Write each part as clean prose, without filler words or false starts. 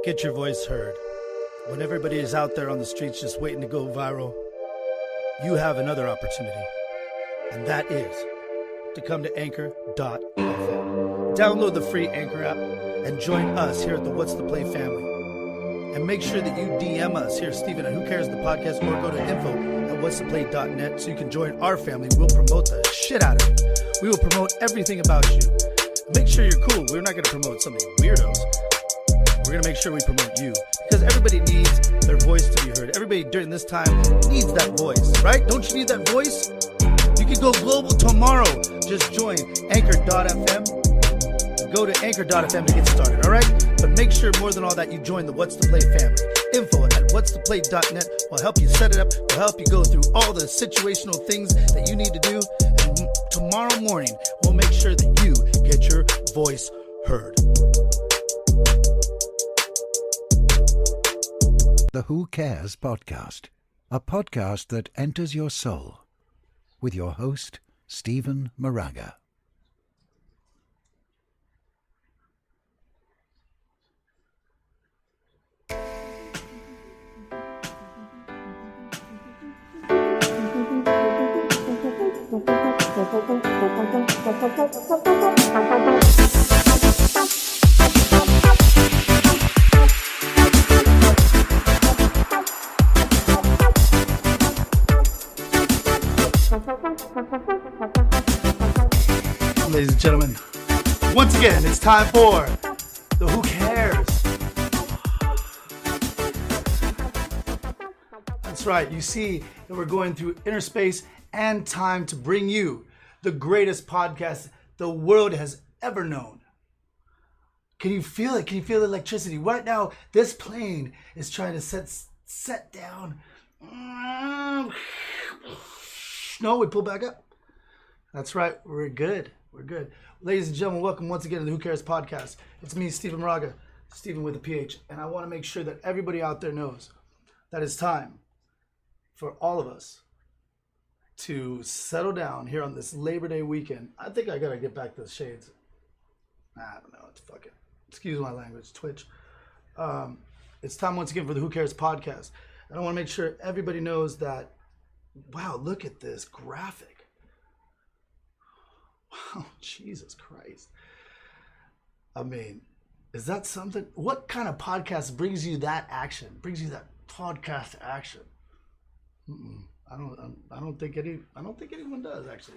Get your voice heard. When everybody is out there on the streets just waiting to go viral, you have another opportunity, and that is to come to anchor.fm. Download the free Anchor app and join us here at the What's the Play family. And make sure that you DM us here, Steven, at Who Cares the Podcast, or go to info@whatstheplay.net so you can join our family. We'll promote the shit out of you. We will promote everything about you. Make sure you're cool. We're not going to promote some of you weirdos. We're going to make sure we promote you, because everybody needs their voice to be heard. Everybody during this time needs that voice, right? Don't you need that voice? You can go global tomorrow. Just join anchor.fm. Go to anchor.fm to get started, all right? But make sure more than all that you join the What's the Play family. Info@whatstheplay.net will help you set it up, will help you go through all the situational things that you need to do. And tomorrow morning, we'll make sure that you get your voice heard. The Who Cares Podcast, a podcast that enters your soul, with your host, Stephen Moraga. Ladies and gentlemen, once again, it's time for the Who Cares. That's right. You see that we're going through inner space and time to bring you the greatest podcast the world has ever known. Can you feel it? Can you feel the electricity? Right now, this plane is trying to set down. No, we pull back up. That's right. We're good. We're good. Ladies and gentlemen, welcome once again to the Who Cares Podcast. It's me, Stephen Moraga, Stephen with a PH, and I want to make sure that everybody out there knows that it's time for all of us to settle down here on this Labor Day weekend. I think I got to get back to the shades. I don't know. It's fucking, excuse my language, Twitch. It's time once again for the Who Cares Podcast. And I want to make sure everybody knows that, wow, look at this graphic. Wow, Jesus Christ. I mean, is that something? What kind of podcast brings you that action? Brings you that podcast action? I don't think anyone does, actually.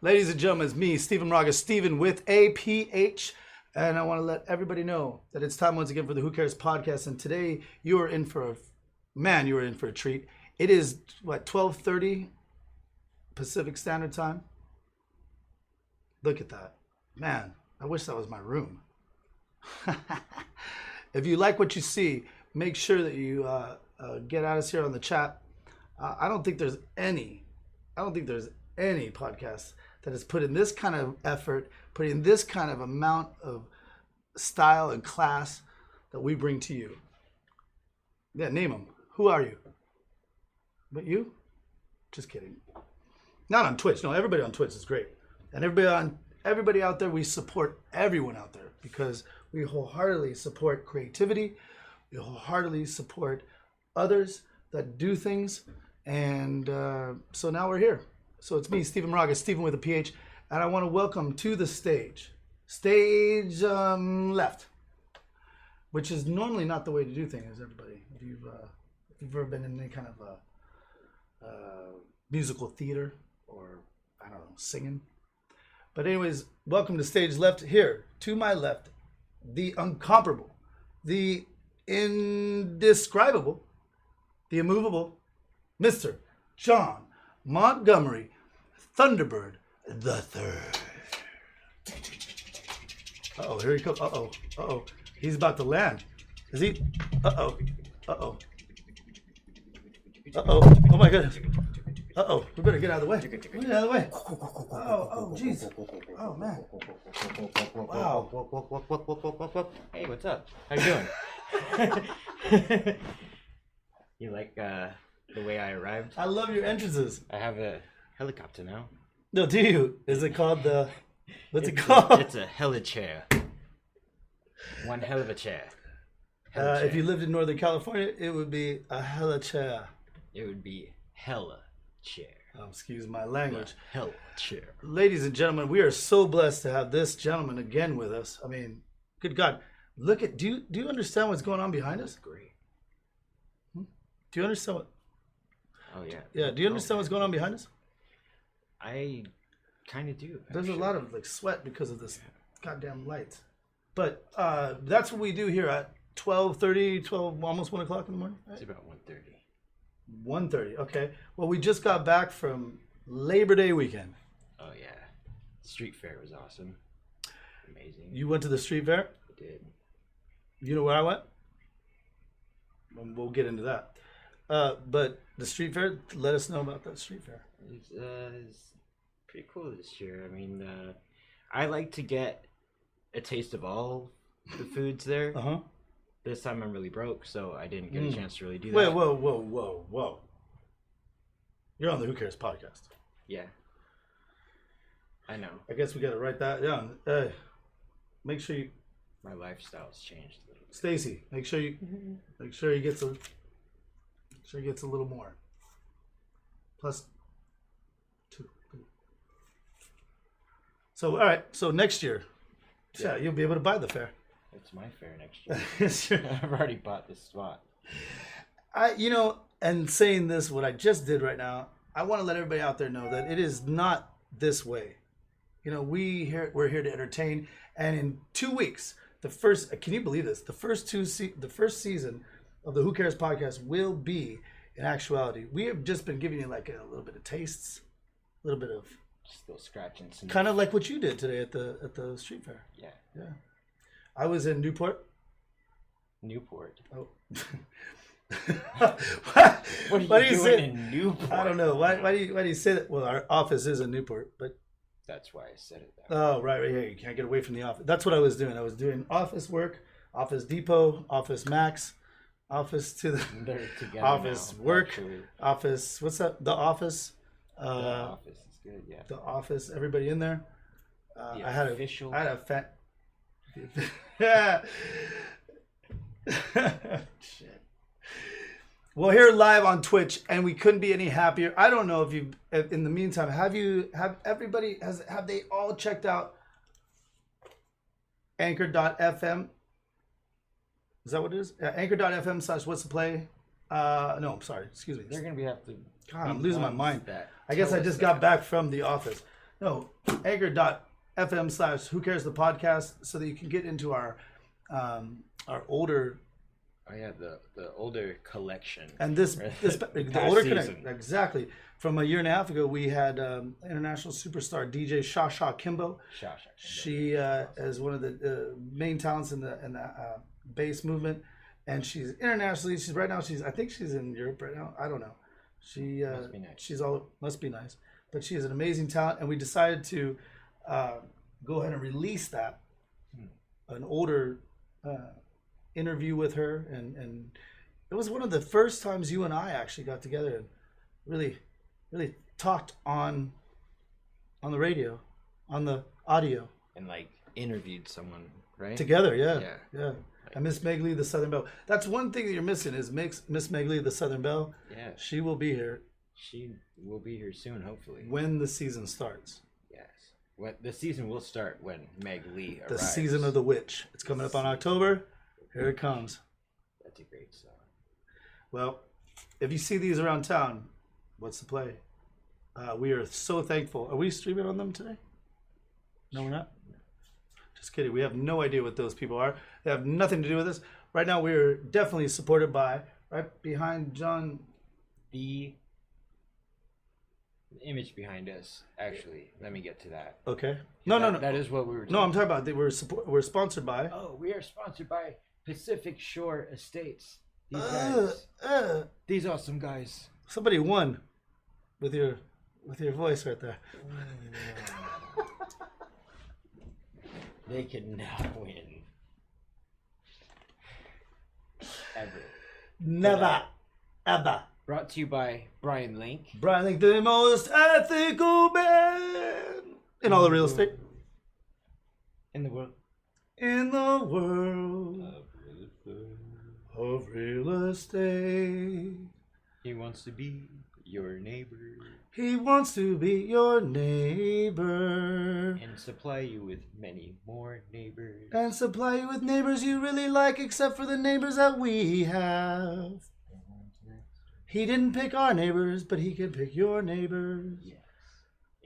Ladies and gentlemen, it's me, Stephen Moraga, Stephen with a PH, and I want to let everybody know that it's time once again for the Who Cares Podcast. And today you are in for a treat. It is 12:30 Pacific Standard Time. Look at that. Man, I wish that was my room. If you like what you see, make sure that you get at us here on the chat. I don't think there's any podcast that has put in this kind of effort, put in this kind of amount of style and class that we bring to you. Yeah, name them. Who are you? But you? Just kidding. Not on Twitch. No, everybody on Twitch is great. And everybody out there, we support everyone out there because we wholeheartedly support creativity. We wholeheartedly support others that do things. And so now we're here. So it's me, Stephen Moraga, Stephen with a PH. And I want to welcome to the stage left, which is normally not the way to do things, everybody. If you've ever been in any kind of musical theater or, I don't know, singing. But anyways, welcome to stage left. Here, to my left, the incomparable, the indescribable, the immovable, Mr. John Montgomery Thunderbird the Third. Uh-oh, here he comes. Uh-oh. He's about to land. Is he? Uh-oh. Oh my goodness. We better get out of the way. Get out of the way. Oh, jeez. Oh, man. Wow. Hey, what's up? How you doing? You like the way I arrived? I love your entrances. I have a helicopter now. No, do you? Is it called the... What's it called? It's a helichair. One hell of a chair. Hella If you chair. lived in Northern California, it would be a hella chair. It would be hella chair. Excuse my language. Hella chair. Ladies and gentlemen, we are so blessed to have this gentleman again with us. I mean, good God. Look at, do you understand what's going on behind us? That's great. Do you understand what, Oh yeah. yeah, do you understand what's going on behind us? I kind of do. There's a actually. lot of like sweat because of this goddamn lights. But that's what we do here at 12:30, almost 1 o'clock in the morning. It's about 1:30. 1:30. Okay. Well, we just got back from Labor Day weekend. Oh yeah. Street fair was awesome. Amazing. You went to the street fair. I did. You know where I went? We'll get into that. But the street fair, let us know about that street fair. It's pretty cool this year. I mean, I like to get a taste of all the foods there. Uh-huh. This time I'm really broke, so I didn't get a chance to really do that. Wait, whoa. You're on the Who Cares podcast. Yeah. I know. I guess we got to write that down. Make sure you, My lifestyle's changed a little bit. Stacy, make sure he gets a little more. Plus 2. So all right, so next year, yeah, you'll be able to buy the fair. It's my fair next year. I've already bought this spot. And saying this, what I just did right now, I want to let everybody out there know that it is not this way. We're here to entertain, and in 2 weeks, can you believe this? The first season of the Who Cares podcast will be in actuality. We have just been giving you like a little bit of tastes, a little bit of Still scratching some. kind of like what you did today at the street fair. Yeah. Yeah, I was in Newport. Newport. Oh. What are you Why do you doing say? in Newport? I don't know. Why do you say that? Well, our office is in Newport, but That's why I said it that way. oh, right here. You can't get away from the office. That's what I was doing. I was doing office work, Office Depot, Office Max, Office to the They're together office now, work, actually. Office. What's that? The Office. The office is good, yeah. The Office. Everybody in there. The I had official. I had a fat. Yeah. Shit. Well, here live on Twitch, and we couldn't be any happier. I don't know if you, in the meantime, have they all checked out Anchor.fm? Is that what it is? Anchor.fm/what's the play? No, I'm sorry. Excuse me. They're going to have to. God, I'm losing my mind. That I guess tell I us just that. got back from the office. No, Anchor.fm/Who Cares the Podcast, so that you can get into our older. Oh yeah, the older collection. And the Past older season. connect, exactly. From a year and a half ago, we had international superstar DJ Shasha Kimbo. She is one of the main talents in the bass movement, and she's internationally. I think she's in Europe right now. I don't know. She Must be nice. must be nice, but she is an amazing talent, and we decided to go ahead and release that an older interview with her, and it was one of the first times you and I actually got together and really talked on the radio, on the audio And like interviewed someone, right? together. Yeah. Yeah. And Miss Megley, the Southern Belle. That's one thing that you're missing is Miss Megley, the Southern Belle. Yeah. She will be here She will be here soon, hopefully. when the season starts. Yes. The season will start when Meg Lee The arrives. season of the witch. It's coming up on October. Here it comes. That's a great song. Well, if you see these around town, what's the play? We are so thankful. Are we streaming on them today? No, we're not. Just kidding. We have no idea what those people are. They have nothing to do with us. Right now, we are definitely supported by, right behind John. The image behind us, actually, let me get to that. Okay. No. That is what we were No, I'm talking talking about we're sponsored by. Oh, we are sponsored by Pacific Shore Estates. These guys. These awesome guys. Somebody won with your voice right there. They can now win. Ever. Never, ever. Brought to you by Brian Link. Brian Link, the most ethical man in all the real estate In the world. in the world. stay. He wants to be your neighbor. He wants to be your neighbor. And supply you with many more neighbors. And supply you with neighbors you really like, except for the neighbors that we have. He didn't pick our neighbors, but he can pick your neighbors. Yes.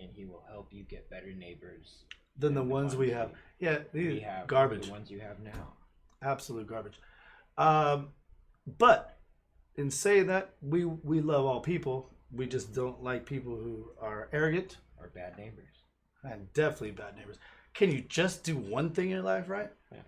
And he will help you get better neighbors Than the ones we have. Yeah, these have garbage. The ones you have now. Absolute garbage. But in saying that, we love all people. We just don't like people who are arrogant. Or bad neighbors. And definitely bad neighbors. Can you just do one thing in your life, right? Yeah.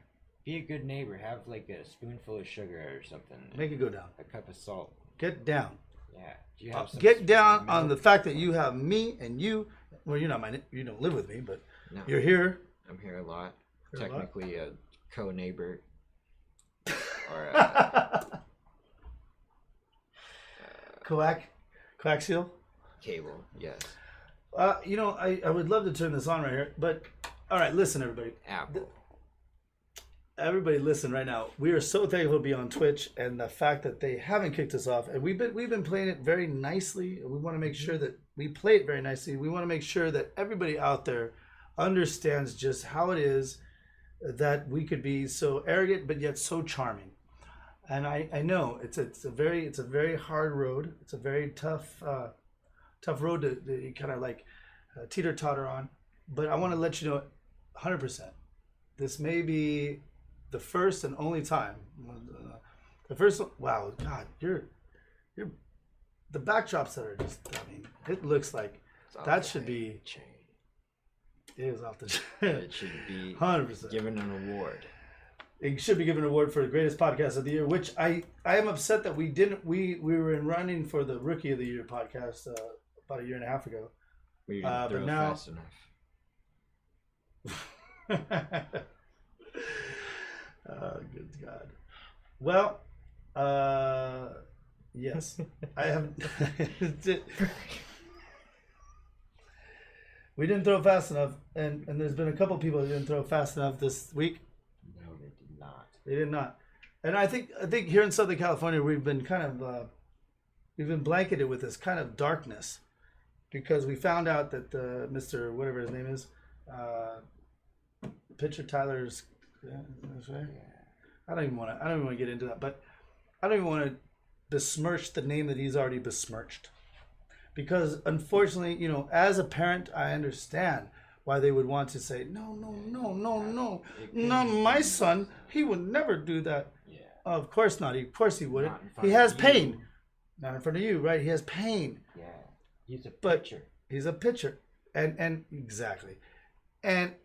Be a good neighbor. Have like a spoonful of sugar or something. Make it go down. A cup of salt. Get down. Yeah. Do you have some Get down milk? on the fact that you have me and you. Well, you're not you don't live with me, but No. you're here. I'm here a lot. Here a lot? Technically a co-neighbor. Or Coaxial. cable. Yes. I would love to turn this on right here, but all right, listen, everybody. Apple. Everybody, listen right now. We are so thankful to be on Twitch, and the fact that they haven't kicked us off, and we've been playing it very nicely. We want to make sure that we play it very nicely. We want to make sure that everybody out there understands just how it is that we could be so arrogant but yet so charming. And I know it's a very hard road. It's a very tough road to kind of like teeter-totter on. But I want to let you know 100%. This may be the first and only time. The first, wow, God, you're the backdrops that are just, I mean, it looks like that should be chain. It is off the chain. It should be 100%. given an award. It should be given an award for the greatest podcast of the year, which I am upset that we didn't. We were in running for the Rookie of the Year podcast about a year and a half ago. We didn't throw but now, fast enough. Oh, good God. Well, yes, I have. We didn't throw fast enough, and there's been a couple people who didn't throw fast enough this week. No, they did not. They did not, and I think here in Southern California we've been kind of we've been blanketed with this kind of darkness because we found out that Mr. whatever his name is, pitcher Tyler's. That's right. I don't even want to get into that, but I don't even want to besmirch the name that he's already besmirched. Because unfortunately, as a parent, I understand why they would want to say, no, not my son. He would never do that. Yeah. Of course not. Of course he wouldn't. He has pain. Not in front of you, right? He has pain. Yeah. He's a pitcher. He's a pitcher. And exactly. And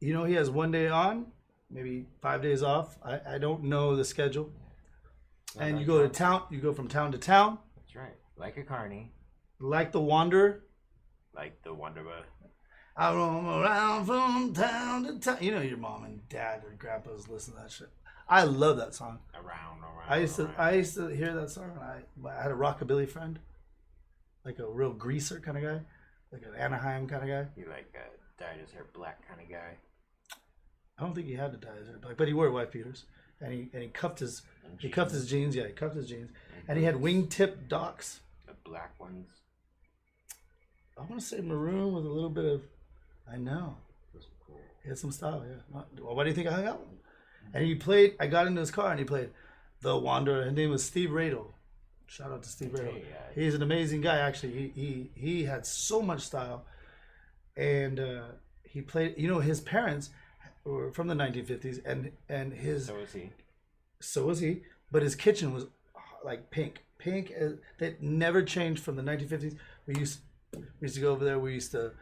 he has one day on, maybe 5 days off. I don't know the schedule. Yeah. And you go to town. You go from town to town. That's right. Like a carny. Like the Wanderer. Like the Wanderer. I roam around from town to town. Your mom and dad or grandpa's listen to that shit. I love that song. Around. I used to hear that song. I had a rockabilly friend, like a real greaser kind of guy, like an Anaheim kind of guy. He dyed his hair black kind of guy. I don't think he had to dye his hair black, but he wore white beaters, and he cuffed his jeans. Yeah, he cuffed his jeans, and he had wingtip docks. The black ones. I want to say maroon with a little bit of. I know. Those are cool. He had some style. Yeah. Why do you think I hung out with him? And he played. I got into his car and he played The Wanderer. His name was Steve Radel. Shout out to Steve Radel. Hey, He's an amazing guy. Actually, he had so much style, and he played. His parents were from the 1950s, and his. So was he. But his kitchen was like pink. That never changed from the 1950s. We used to go over there. We used to,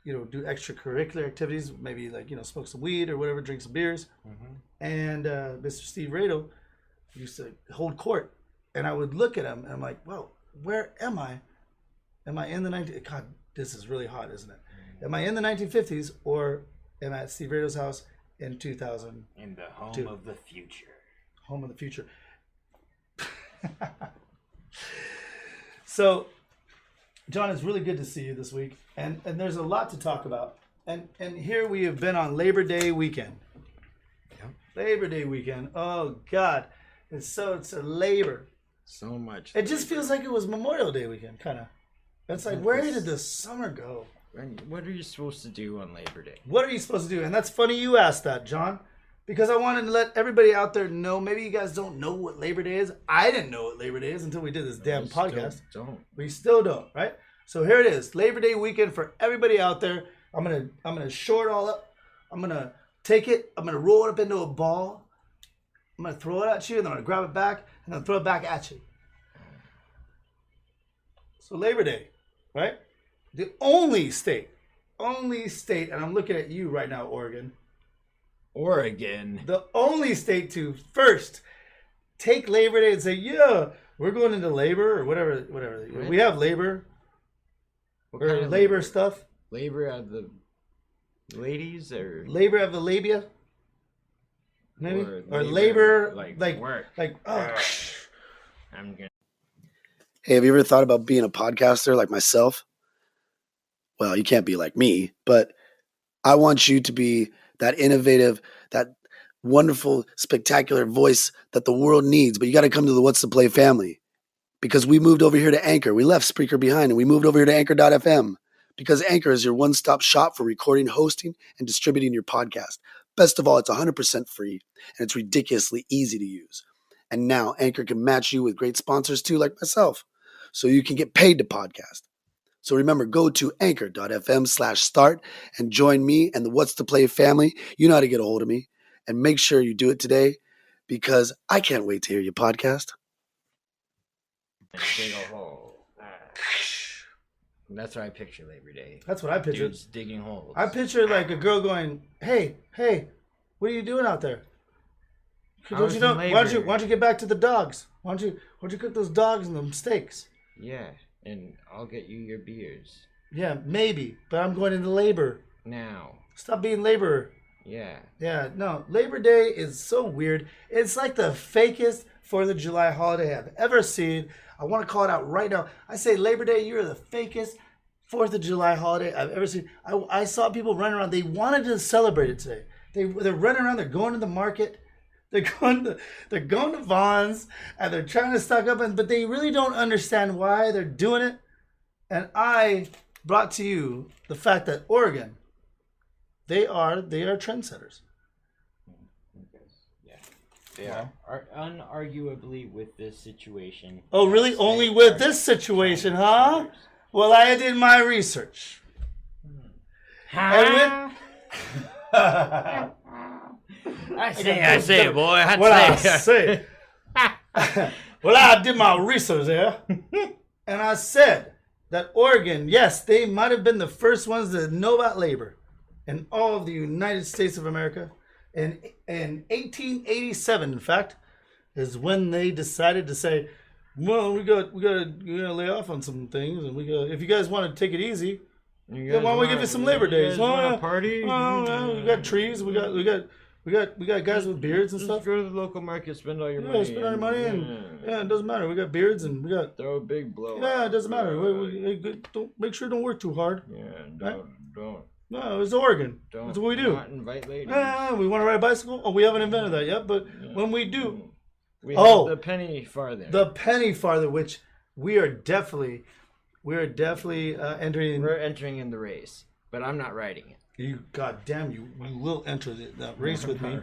do extracurricular activities. Maybe like smoke some weed or whatever, drink some beers. Mm-hmm. And Mr. Steve Radel used to hold court, and I would look at him and I'm like, well, where am I? Am I in the 19? God, this is really hot, isn't it? Mm-hmm. Am I in the 1950s or am I at Steve Radel's house in 2000? In the home of the future. Home of the future. So, John, it's really good to see you this week, and there's a lot to talk about. And here we have been on Labor Day weekend. Yep. Labor Day weekend. Oh God, It's a labor. So much. It just feels like it was Memorial Day weekend, kind of. It's like, where did the summer go? What are you supposed to do on Labor Day? What are you supposed to do? And that's funny you asked that, John, because I wanted to let everybody out there know. Maybe you guys don't know what Labor Day is. I didn't know what Labor Day is until we did this damn podcast. We still don't, right? So here it is, Labor Day weekend for everybody out there. I'm gonna shore it all up. I'm gonna take it. I'm gonna roll it up into a ball. I'm gonna throw it at you, and then I'm gonna grab it back, and then throw it back at you. So Labor Day, right? The only state, and I'm looking at you right now, Oregon. The only state to first take Labor Day and say, yeah, we're going into labor or whatever. Right. We have labor. Or labor stuff. Labor of the ladies or? Labor of the labia. Maybe? Or labor like work. Like, oh. I'm gonna. Hey, have you ever thought about being a podcaster like myself? Well, you can't be like me, but I want you to be that innovative, that wonderful, spectacular voice that the world needs. But you got to come to the What's the Play family, because we moved over here to Anchor. We left Spreaker behind and we moved over here to Anchor.fm, because Anchor is your one-stop shop for recording, hosting, and distributing your podcast. Best of all, it's 100% free and it's ridiculously easy to use. And now Anchor can match you with great sponsors too, like myself, so you can get paid to podcast. So remember, go to anchor.fm/start and join me and the What's the Play family. You know how to get a hold of me, and make sure you do it today, because I can't wait to hear your podcast. Dig a hole. That's what I picture Labor Day. That's what I pictured. Dudes digging holes. I picture like a girl going, hey, what are you doing out there? Don't you know? Why don't you get back to the dogs? Why don't you cook those dogs and them steaks? Yeah, and I'll get you your beers. Yeah, maybe, but I'm going into labor now. Stop being laborer. Yeah. Yeah, no. Labor Day is so weird. It's like the fakest 4th of July holiday I've ever seen. I want to call it out right now. I say, Labor Day, you're the fakest 4th of July holiday I've ever seen. I saw people running around. They wanted to celebrate it today. They're running around. They're going to the market. They're going to Vons, and they're trying to stock up, but they really don't understand why they're doing it. And I brought to you the fact that Oregon, they are trendsetters. Yeah, they are unarguably with this situation. Oh, really? Only with this situation, huh? Well, I did my research. Huh? I say, boy. I say. Well, I did my research there, and I said that Oregon, yes, they might have been the first ones to know about labor in all of the United States of America. And in 1887, in fact, is when they decided to say, well, we gotta lay off on some things, and if you guys want to take it easy, why don't we give you some Labor Days? Party? We got trees. We got guys with beards and stuff. Just go to the local market, spend all your money. Spend all your money, and it doesn't matter. We got beards and we got throw a big blow. Yeah, it doesn't matter. Don't make sure don't work too hard. Yeah, don't. No, it's Oregon. That's what we do. Not invite ladies. We want to ride a bicycle. Oh, we haven't invented that yet, but when we do, we have the penny farther. The penny farther, which we are definitely entering. We're entering in the race, but I'm not riding it. You goddamn you will enter that race with me.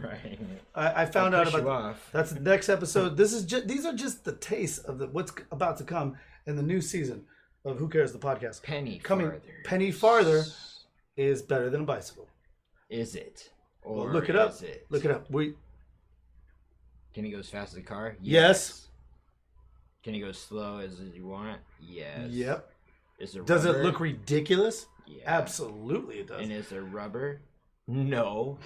I found out about that's the next episode. These are just the taste of what's about to come in the new season of Who Cares the Podcast. Penny farther is better than a bicycle. Is it? Or well, look it up. Look it up. Can he go as fast as a car? Yes. Can he go slow as you want? Yes. Yep. Does it look ridiculous? Yeah. Absolutely it does. And is there rubber? No.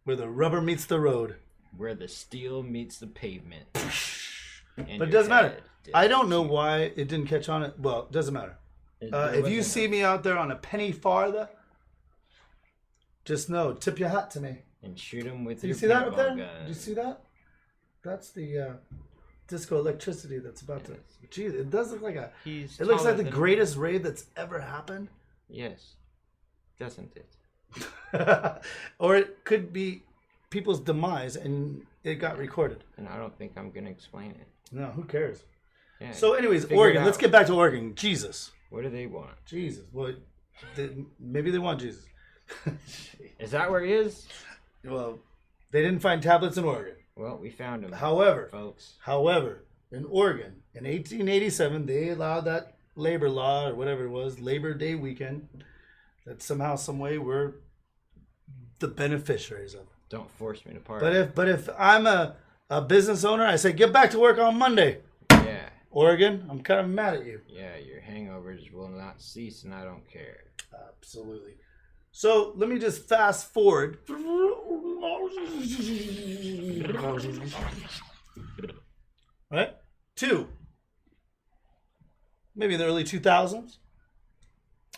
Where the rubber meets the road. Where the steel meets the pavement. But it doesn't matter. I don't know why it didn't catch on it. Well, it doesn't matter. If you see me out there on a penny farther, just know, tip your hat to me. And shoot him with your paintball gun. You see that up there? Gun. Do you see that? That's the disco electricity that's about to... Geez, it does look like it looks like the greatest raid that's ever happened. Yes. Doesn't it? Or it could be people's demise, and it got recorded. And I don't think I'm gonna explain it. No, who cares? Yeah, So, anyways, figure it Oregon. out. Let's get back to Oregon. Jesus. What do they want? Jesus. Well, maybe they want Jesus. Is that where he is? Well, they didn't find tablets in Oregon. Well, we found him. However, folks. in Oregon, in 1887, they allowed that labor law or whatever it was, Labor Day weekend, that somehow, some way, we're the beneficiaries of. Don't force me to party. But if I'm a business owner, I say get back to work on Monday. Yeah. Oregon, I'm kind of mad at you. Yeah, your hangovers will not cease, and I don't care. Absolutely. So let me just fast forward. Right? Maybe in the early 2000s.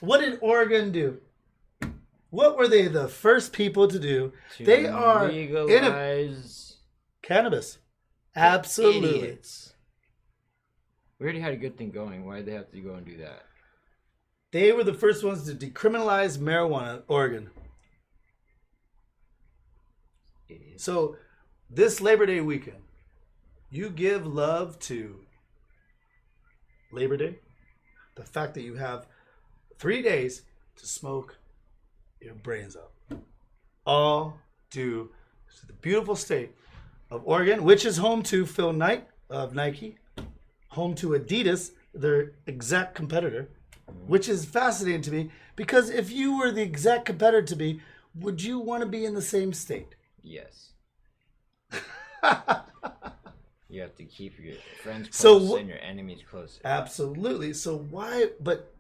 What did Oregon do? What were they the first people to do? They are legalize cannabis. Absolutely. Idiots. We already had a good thing going. Why did they have to go and do that? They were the first ones to decriminalize marijuana, Oregon. Idiots. So this Labor Day weekend, you give love to Labor Day, the fact that you have 3 days to smoke your brains out. All due to the beautiful state of Oregon, which is home to Phil Knight of Nike, home to Adidas, their exact competitor, which is fascinating to me because if you were the exact competitor to me, would you want to be in the same state? Yes. You have to keep your friends close So and your enemies close. Absolutely. So why? But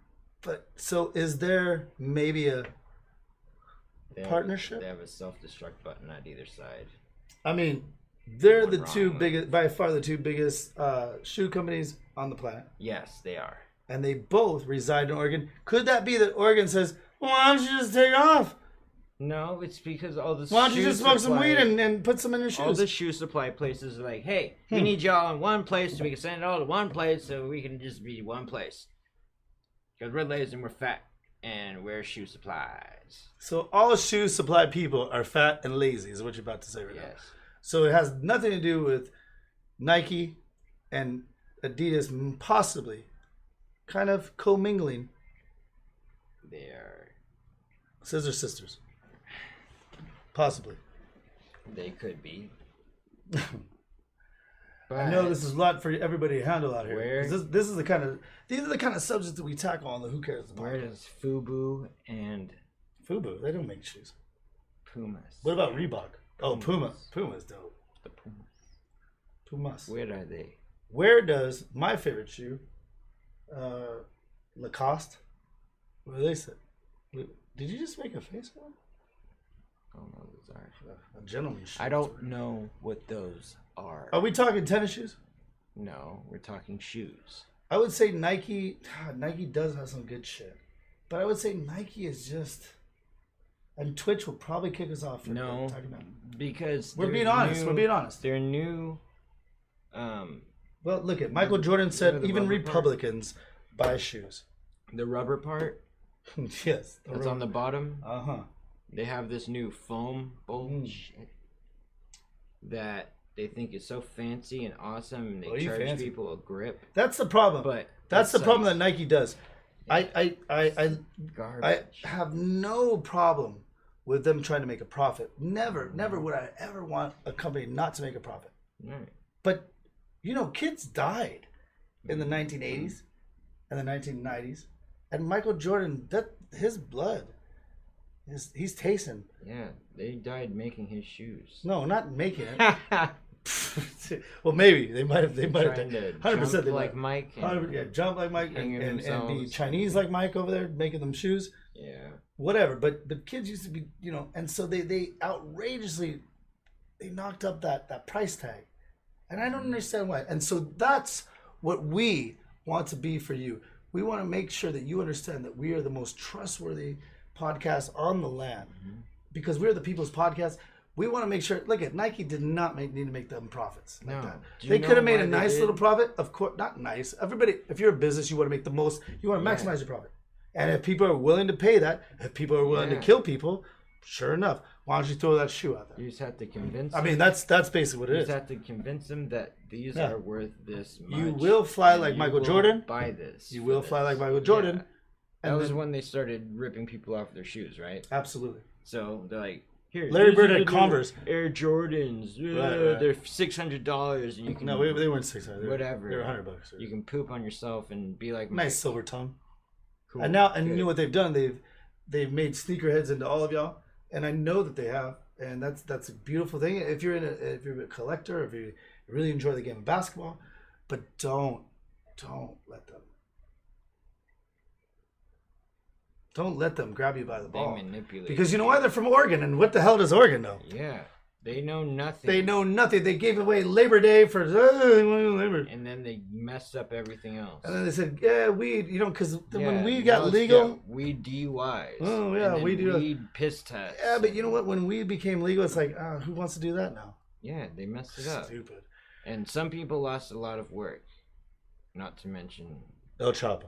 so is there maybe a partnership? They have a self-destruct button on either side. I mean, they're the One two wrong biggest, by far the two biggest shoe companies on the planet, Yes, they are. and they both reside in Oregon. Could that be that Oregon says, well, "Why don't you just take off? No, it's because all the Why don't you shoe just smoke some supply- weed and put some in your all shoes?" the shoe supply places are like, hey, we need y'all in one place so we can send it all to one place so we can just be one place. Because we're lazy and we're fat and we're shoe supplies. So all shoe supply people are fat and lazy, is what you're about to say right now. Yes. So it has nothing to do with Nike and Adidas possibly kind of commingling. They are. Scissor sisters. Possibly. They could be. I know this is a lot for everybody to handle out here. Where- 'Cause these are the kind of subjects that we tackle on the Who Cares the Where podcast. does Fubu and Fubu, they don't make shoes. Pumas? What about Reebok? Oh, Puma. Pumas. Puma's dope. The Pumas. Pumas. Where are they? Where does my favorite shoe, Lacoste, where do they sit? Did you just make a face for them? I don't know what those are. A gentleman's shoe. I don't know what those are. Are we talking tennis shoes? No, we're talking shoes. I would say Nike. Nike does have some good shit, but I would say Nike is just. And Twitch will probably kick us off. For No, talking about. because We're they're being honest. new- We're being honest. They're new. Well, look at Michael Jordan said the even rubber part? Republicans buy shoes. The rubber part Yes. that's on the bottom. Uh-huh. They have this new foam bullshit Mm. that they think is so fancy and awesome, and they Oh, you charge fancy. people a grip. That's the problem. But That's the that problem that sucks. Nike does. I Garbage. have no problem with them trying to make a profit. Never would I ever want a company not to make a profit. Right. But kids died in the 1980s and the 1990s, and Michael Jordan, his blood, he's tasting. Yeah, they died making his shoes. No, not making it. Well, maybe they might have. They might have. Trying to 100%. jump They like might. Mike. And, Yeah, jump like Mike hanging and be themselves. Chinese like Mike over there making them shoes. yeah. Whatever. But kids used to be, and so they outrageously they knocked up that price tag, and I don't understand why. And so that's what we want to be for you. We want to make sure that you understand that we are the most trustworthy podcast on the land because we're the people's podcast. We want to make sure. Look at Nike did not need to make them profits like No. that. Do you They know could have made why a they nice did? little profit. Of course, not nice. Everybody, if you're a business, you want to make the most. You want to maximize your profit. And if people are willing to pay that, if people are willing to Yeah. kill people, Sure enough, why don't you throw that shoe out there? You just have to convince I them. mean, that's basically what it You is. just have to convince them that these Yeah. are worth this much. You will fly and like you Michael will Jordan. Buy this. You for will fly this. like Michael Jordan. Yeah. That And was then- when they started ripping people off their shoes, right? Absolutely. So they're like, here, Larry these Bird are had the Converse. Air Jordans. Right. They're $600, and you can No, they weren't 600. whatever. They were $100. You can poop on yourself and be like Nice Mike. silver tongue. Cool. And now, and you Good. know what they've done? They've made sneakerheads into all of y'all, and I know that they have, and that's a beautiful thing. If you're a collector, if you really enjoy the game of basketball, but don't let them grab you by the They ball, manipulate. because you know why? They're from Oregon, and what the hell does Oregon know? Yeah, they know nothing. They know nothing. They gave away Labor Day for Labor. And then they messed up everything else. And then they said, yeah, weed, because Yeah, when weed now got let's legal. get weed DUIs. Oh, yeah, and then weed DUIs. weed piss tests. Yeah, but you know what? When weed became legal, it's like, who wants to do that now? Yeah, they messed it up. Stupid. And some people lost a lot of work. Not to mention, El Chapo.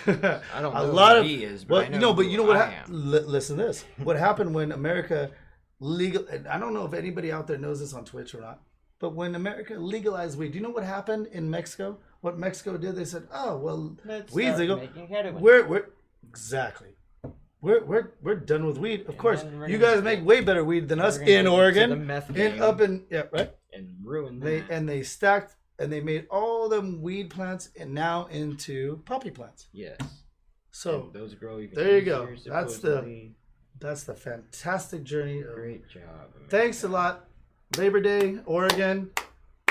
I don't know a who lot of he is, but well, I know you know, but who you know what? I am. Listen to this. What happened when America legal? And I don't know if anybody out there knows this on Twitch or not. But when America legalized weed, do you know what happened in Mexico? What Mexico did? They said, "Oh well, Let's weed's start legal. making heroin." We're exactly. We're done with weed. Of And course, then we're you gonna guys make get- way better weed than us we're gonna in get into Oregon. the meth And game. up in right. And ruin They that. they stacked and they made all them weed plants and now into poppy plants. Yes. So And those grow even there you go. easier, That's supposedly. the fantastic journey. Great job. America. Thanks a lot. Labor Day, Oregon.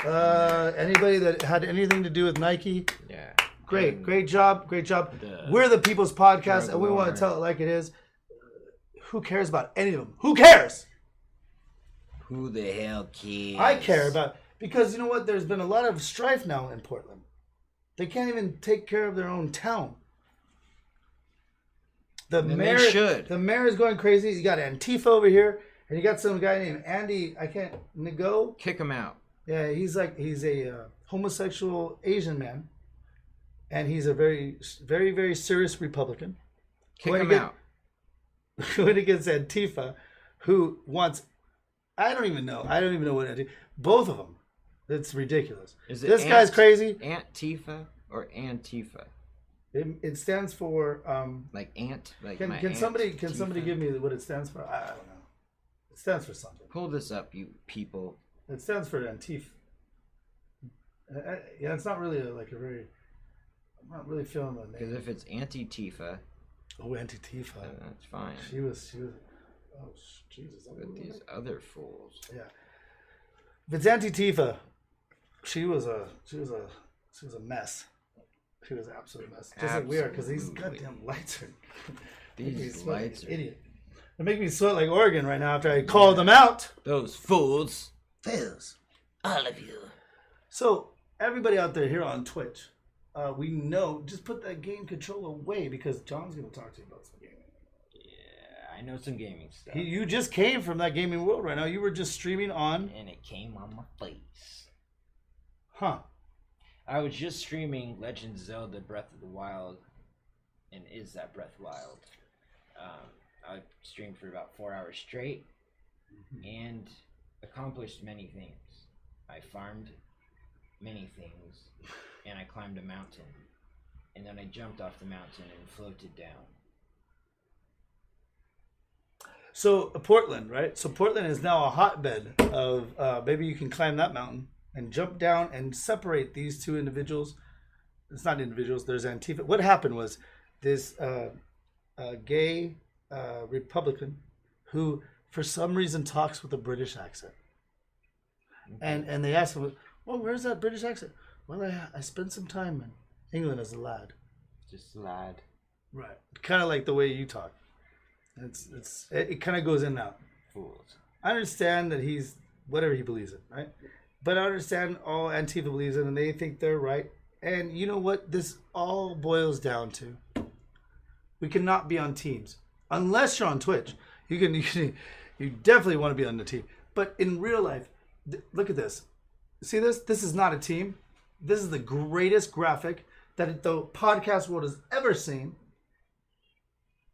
Anybody that had anything to do with Nike, Yeah. great, And great job. the We're the People's Podcast, drug and we want war. to tell it like it is. Who cares about any of them? Who cares? Who the hell cares? I care about, because you know what? There's been a lot of strife now in Portland. They can't even take care of their own town. The Then mayor, they should. The mayor is going crazy. You got Antifa over here, and you got some guy named Andy. I can't Nago. Kick him out. Yeah, he's a homosexual Asian man, and he's a very, very, very serious Republican. Kick Going him against- out. Going against Antifa, who wants, I don't even know what Antifa. Both of them. It's ridiculous. Is it This guy's crazy. Antifa or Antifa? It stands for. Like ant? Like Can my somebody Tifa? give me what it stands for? I don't know. It stands for something. Pull this up, you people. It stands for Antifa. Yeah, it's not really like a very. I'm not really feeling the Because name. if it's anti-Tifa, Oh, Antifa. then that's fine. She was. Oh Jesus! But these other fools. Yeah. If it's Antifa, she was a mess. She was an absolute mess. Just like we are, because these Absolutely. goddamn lights are. These make me sweat like lights an are- idiot. They make me sweat like Oregon right now after I called them out. Those fools. Fizz. All of you. So everybody out there here on Twitch, we know, just put that game control away because John's going to talk to you about some gaming. Yeah, I know some gaming stuff. You just came from that gaming world right now. You were just streaming on, And it came on my face. huh? I was just streaming Legend of Zelda Breath of the Wild. And is that Breath Wild? I streamed for about 4 hours straight. And accomplished many things. I farmed many things. And I climbed a mountain. And then I jumped off the mountain and floated down. So Portland, right? So Portland is now a hotbed of maybe you can climb that mountain and jump down and separate these two individuals. It's not individuals. There's Antifa. What happened was this gay Republican who, for some reason, talks with a British accent. And they asked him, "Well, where's that British accent?" "Well, I spent some time in England as a lad." Just lad. Right. Kind of like the way you talk. It kind of goes in and out. Fools. I understand that he's whatever he believes in, right? But I understand all Antifa believes in, and they think they're right. And you know what? This all boils down to: we cannot be on teams unless you're on Twitch. You definitely want to be on the team. But in real life, look at this. See this? This is not a team. This is the greatest graphic that the podcast world has ever seen.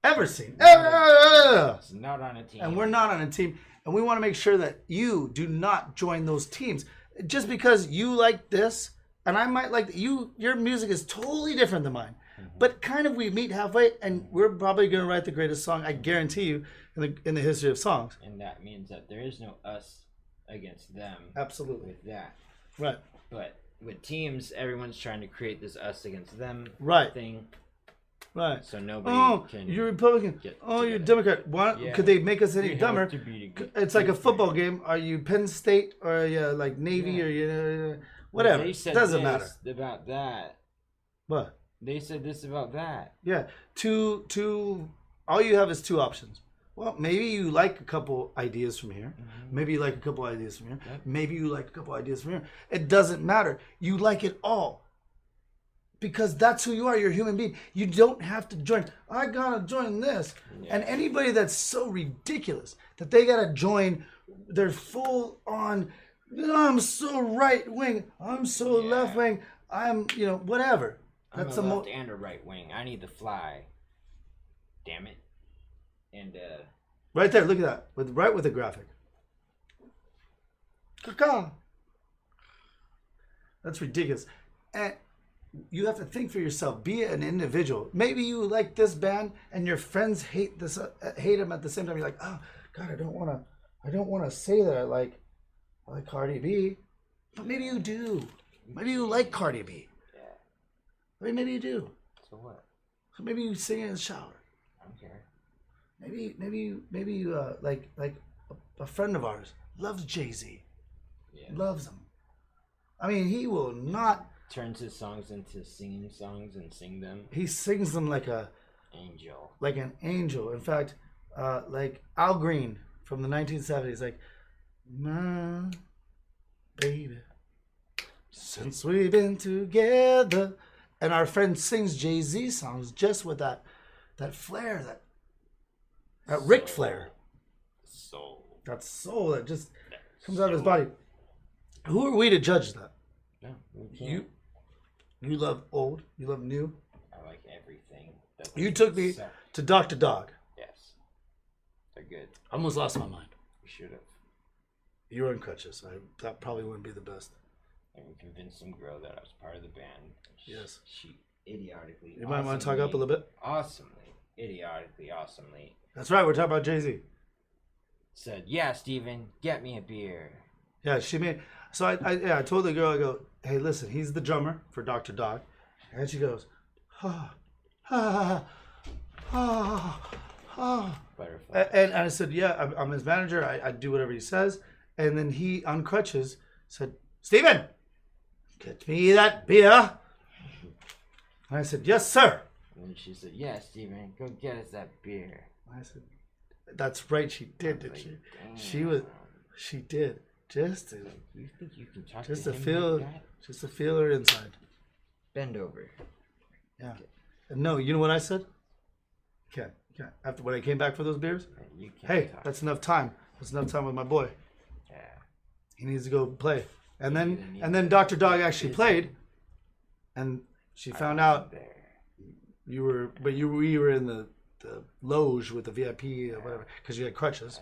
ever seen. Ever. It's not on a team. And we're not on a team. And we want to make sure that you do not join those teams. Just because you like this, and I might like you, your music is totally different than mine. But kind of we meet halfway, and we're probably going to write the greatest song, I guarantee you, in the history of songs. And that means that there is no us against them. Absolutely. With that. Right. But with teams, everyone's trying to create this us against them thing. Right. So nobody can. You're Republican. You're Democrat. Why, could they make us any dumber? It's like a football game. Are you Penn State or are you like Navy or you whatever? They said doesn't matter about that. What? They said this about that. Yeah. Two. All you have is two options. Well, maybe you like a couple ideas from here. Maybe you like a couple ideas from here. Yep. Maybe you like a couple ideas from here. It doesn't matter. You like it all. Because that's who you are. You're a human being. You don't have to join. I gotta join this. Yeah. And anybody that's so ridiculous that they gotta join, they're full on, I'm so right wing. I'm so left wing. I'm, whatever. That's a left and a right wing. I need to fly. Damn it. And right there, look at that. With the graphic. Caca. That's ridiculous. And you have to think for yourself. Be an individual. Maybe you like this band and your friends hate them at the same time. You're like, oh God, I don't want to say that I like Cardi B, but maybe you do. Maybe you like Cardi B. Yeah. I mean, maybe you do. So what? So maybe you sing in the shower. I don't care. Maybe you like a friend of ours loves Jay-Z. Yeah. Loves him. I mean, he will not. Turns his songs into singing songs and sing them. He sings them like an angel. In fact, like Al Green from the 1970s, like, my baby, since we've been together. And our friend sings Jay-Z songs just with that flair, that Ric Flair. Soul. That soul that just comes out of his body. Who are we to judge that? No, we can't. You love old. You love new. I like everything. You took me to Dr. Dog. Yes. They're good. I almost lost my mind. We should have. You were in crutches. That probably wouldn't be the best. And we convinced some girl that I was part of the band. Yes. She idiotically. You might want to talk up a little bit. Awesomely. That's right. We're talking about Jay-Z. Said, yeah, Steven, get me a beer. Yeah, she made. So I told the girl, I go, hey, listen, he's the drummer for Dr. Dog. And she goes, Butterfly. And I said, yeah, I'm his manager. I do whatever he says. And then he, on crutches, said, Steven, get me that beer. And I said, yes, sir. And she said, yeah, Steven, go get us that beer. I said, that's right, she did, didn't she? She did. Just to, you think you can talk just to to him feel, like that? just to feel her inside. Bend over. Yeah. And no, you know what I said? You can't. After when I came back for those beers, You can't hey, talk. that's enough time. That's enough time with my boy. Yeah. He needs to go play. And then Dr. Dog actually played, and she found out you were in the loge with the VIP or whatever because you had crutches.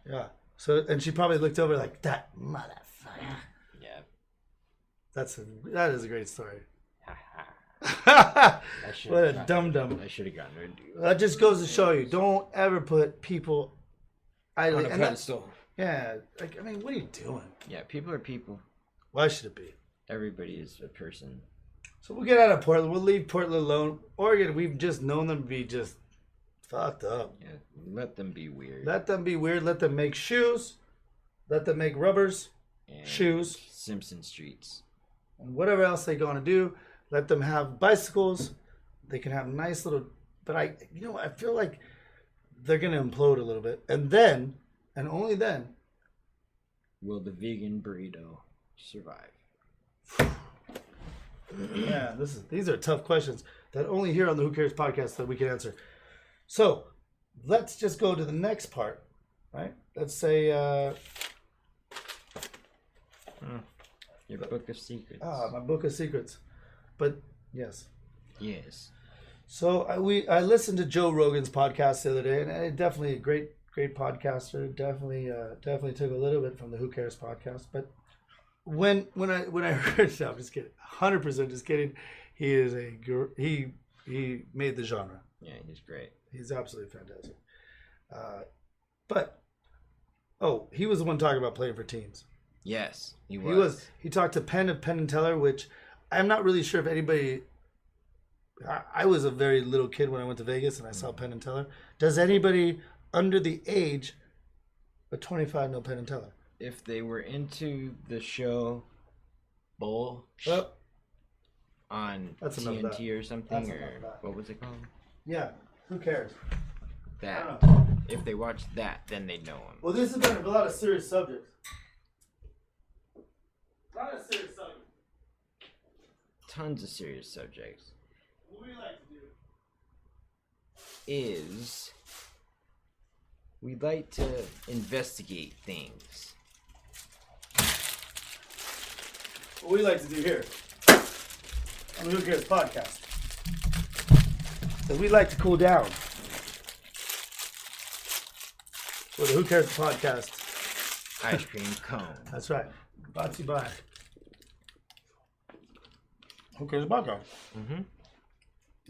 Yeah. So and she probably looked over like that motherfucker. Yeah. That is a great story. What a dum-dum. I should have gotten her to do That just goes to show you, don't ever put people on a and pedestal. Yeah, like I mean, what are you doing? Yeah, people are people. Why should it be? Everybody is a person. So we'll get out of Portland. We'll leave Portland alone. Oregon, we've just known them to be just fucked up. Yeah, let them be weird. Let them be weird. Let them make shoes. Let them make rubbers, and shoes, Simpson Streets, and whatever else they're going to do. Let them have bicycles. They can have nice little. But I feel like they're going to implode a little bit, and then, and only then, will the vegan burrito survive? Yeah, these are tough questions that only here on the Who Cares podcast that we can answer. So let's just go to the next part, right? Let's say your book of secrets. my book of secrets. But yes. Yes. So I listened to Joe Rogan's podcast the other day, and definitely a great podcaster. Definitely took a little bit from the Who Cares podcast. But when I heard, no, I'm just kidding, 100% just kidding. He is he made the genre. Yeah, he's great. He's absolutely fantastic. But he was the one talking about playing for teams. Yes, he was. He talked to Penn of Penn and Teller, which I'm not really sure if anybody. I was a very little kid when I went to Vegas and I saw Penn and Teller. Does anybody under the age of 25 know Penn and Teller? If they were into the show Bull on That's TNT or something, That's or what was it called? Yeah, who cares? That. If they watched that, then they'd know him. Well, this has been a lot of serious subjects. Tons of serious subjects. What we like to do is we like to investigate things. What we like to do here on the Who Cares podcast is we like to cool down with the Who Cares podcast. Ice cream cone. That's right. Brought to you by Who Cares podcast. Mm-hmm.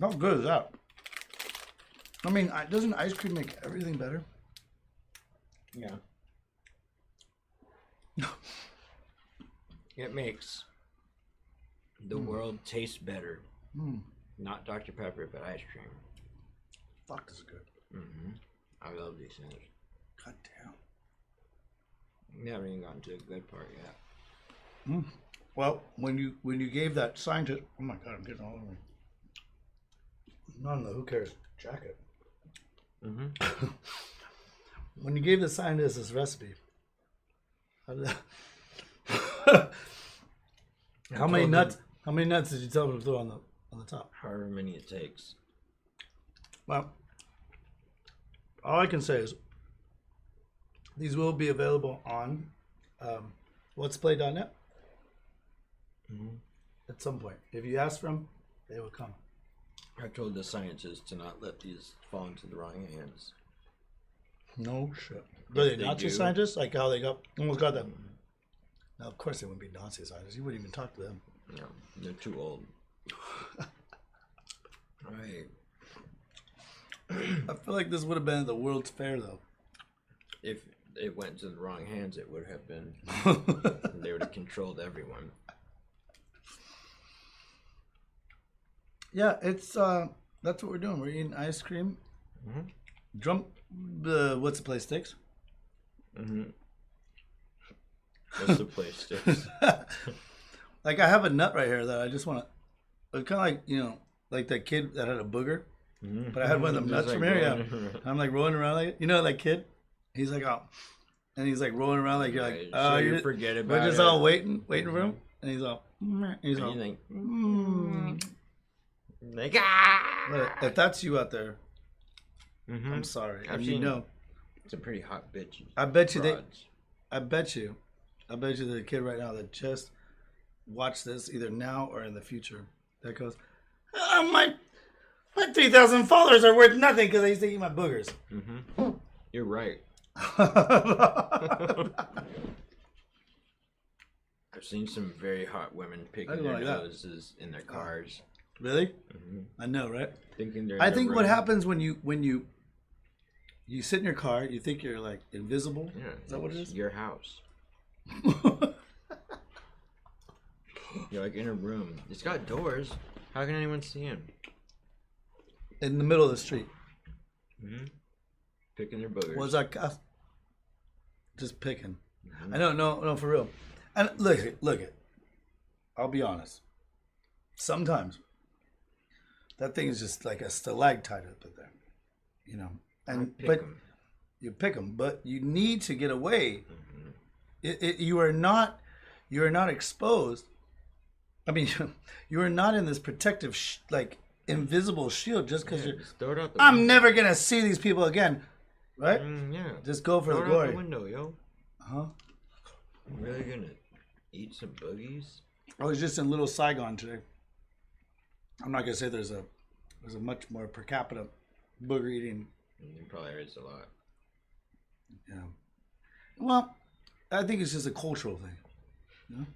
How good is that? I mean, doesn't ice cream make everything better? Yeah. It makes the world taste better. Not Dr. Pepper, but ice cream. Fuck, this is good. Mm-hmm. I love these things. God damn. We haven't even gotten to the good part yet. Well, when you gave that scientist, oh my god, I'm getting all over me. Not in the Who Cares jacket. Mm-hmm. When you gave the scientist this recipe, how did that? How many nuts did you tell him to throw on the top? However many it takes. Well, all I can say is these will be available on whatsplay.net at some point. If you ask for them, they will come. I told the scientists to not let these fall into the wrong hands. No shit. Were they they Nazi do. scientists? Like how they almost got them. Now, of course, they wouldn't be Nazi scientists. You wouldn't even talk to them. No, they're too old. Right. I feel like this would have been at the World's Fair, though. If it went to the wrong hands, it would have been. They would have controlled everyone. Yeah, it's that's what we're doing. We're eating ice cream. What's the place sticks? What's the place sticks? Like I have a nut right here that I just want to. It's kind of like like that kid that had a booger. But I had one of them Just nuts like from here. Yeah, rolling I'm like rolling around like that kid. He's like, oh, and he's like rolling around like you're like, Right, oh, so you forget we're about just it. all waiting for him, and he's all, he's And all. you think, Mm. like, ah! Look, if that's you out there, Mhm. I'm sorry. I've And seen some pretty hot bitches. I bet you broads. I bet you the kid right now that just watched this either now or in the future that goes, my 3,000 followers are worth nothing because I used to eat my boogers. You're right. I've seen some very hot women I picking don't their like that. noses in their cars, Really? I know, right? thinking they're. I in a think what room. happens when you sit in your car, you think you're like invisible. Yeah, Is that what it it's is? your house. You're like in a room. It's got doors. How can anyone see in? In the middle of the street. Picking their boogers. What's that? Just picking. I know, no, for real. And look it. I'll be honest. Sometimes that thing is just like a stalactite up there, And Pick but 'em. you pick them, but you need to get away. You are not exposed. I mean, you are not in this protective invisible shield just because Yeah, you're. just throw it out the I'm window. never gonna see these people again, right? Yeah. Just go for Throw the it out glory. the window, yo. Huh? I'm really gonna eat some boogies. I was just in Little Saigon today. I'm not gonna say there's a There's a much more per capita booger eating. It probably is a lot. Yeah. Well, I think it's just a cultural thing.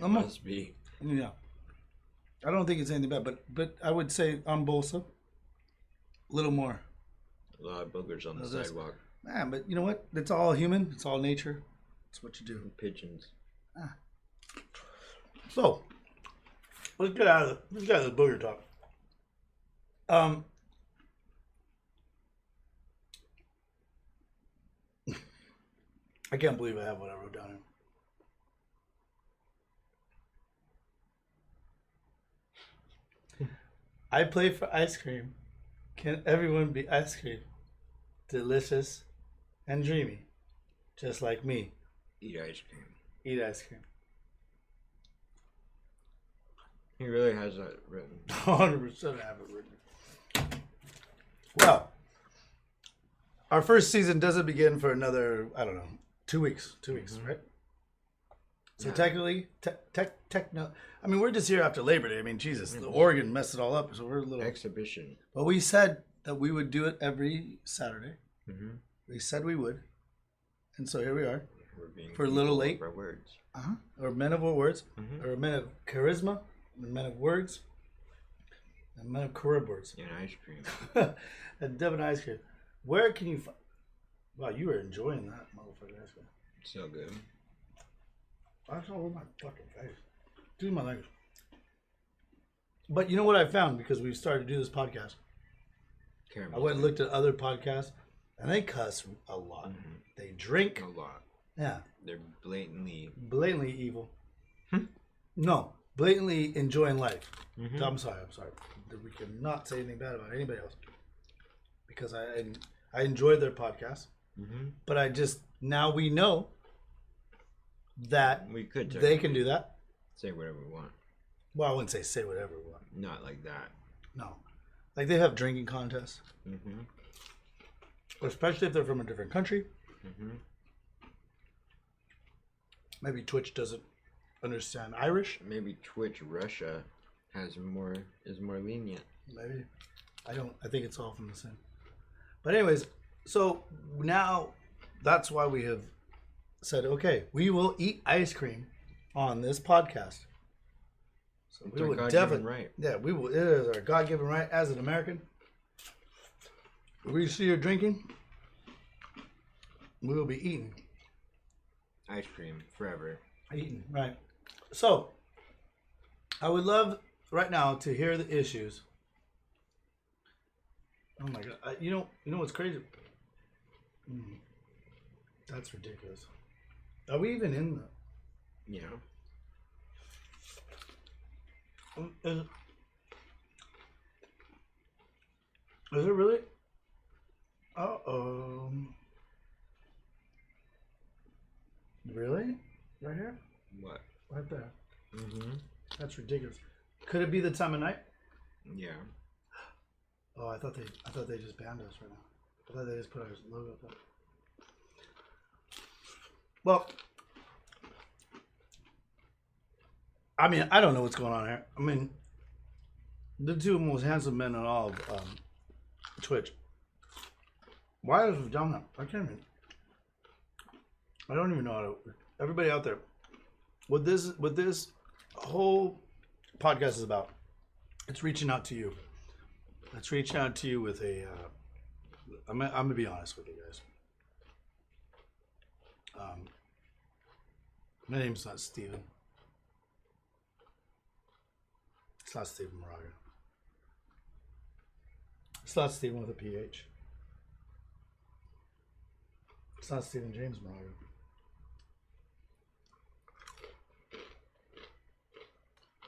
It must be. Yeah. I don't think it's anything bad, but I would say on Bolsa, a little more. A lot of boogers on the sidewalk. Man, but you know what? It's all human. It's all nature. It's what you do. Pigeons. So, let's get out of the booger talk. I can't believe I have what I wrote down here. I play for ice cream. Can everyone be ice cream? Delicious and dreamy. Just like me. Eat ice cream. Eat ice cream. He really has that written. 100% I have it written. Well, our first season doesn't begin for another, 2 weeks. 2 weeks, right? So technically, we're just here after Labor Day. I mean, Jesus, the Oregon messed it all up, so we're a little... Exhibition. But we said that we would do it every Saturday. Mm-hmm. We said we would. And so here we are. We're a little late. Our words. Or men of words. Or men of charisma. And men of words. And men of career words. And ice cream. And Devin ice cream. Where can you find... Wow, you were enjoying that motherfucking ice cream. So good. That's all over my fucking face. Do my language. But you know what I found? Because we've started to do this podcast. I went and looked at other podcasts, and they cuss a lot. Mm-hmm. They drink. A lot. Yeah. They're blatantly evil. No. Blatantly enjoying life. Mm-hmm. I'm sorry. We cannot say anything bad about anybody else. Because I enjoyed their podcast. Mm-hmm. But now we know that they can do that. Say whatever we want. Well, I wouldn't say whatever we want. Not like that. No. Like they have drinking contests. Mm-hmm. Especially if they're from a different country. Mm-hmm. Maybe Twitch doesn't understand Irish. Maybe Twitch Russia is more lenient. Maybe. I think it's all from the same. But anyways, so now that's why we have said, okay, we will eat ice cream on this podcast. So it's we our would God-given right. Yeah, we will. It is our God-given right as an American. We see you drinking, we will be eating. Ice cream forever. Eating, right. So, I would love right now to hear the issues. Oh my God! You know what's crazy? That's ridiculous. Are we even in the? Yeah. Is it really? Uh-oh. Really? Right here? What? Right there. Mm-hmm. That's ridiculous. Could it be the time of night? Yeah. Oh, I thought they just banned us right now. I thought they just put our logo up there. Well, I mean, I don't know what's going on here. I mean, the two most handsome men in all of Twitch. Why is it down there? I don't even know how to. Everybody out there, what this whole podcast is about, it's reaching out to you. Let's reach out to you with a. I'm gonna be honest with you guys. My name's not Steven. It's not Steven Moraga. It's not Steven with a PH. It's not Stephen James Moraga.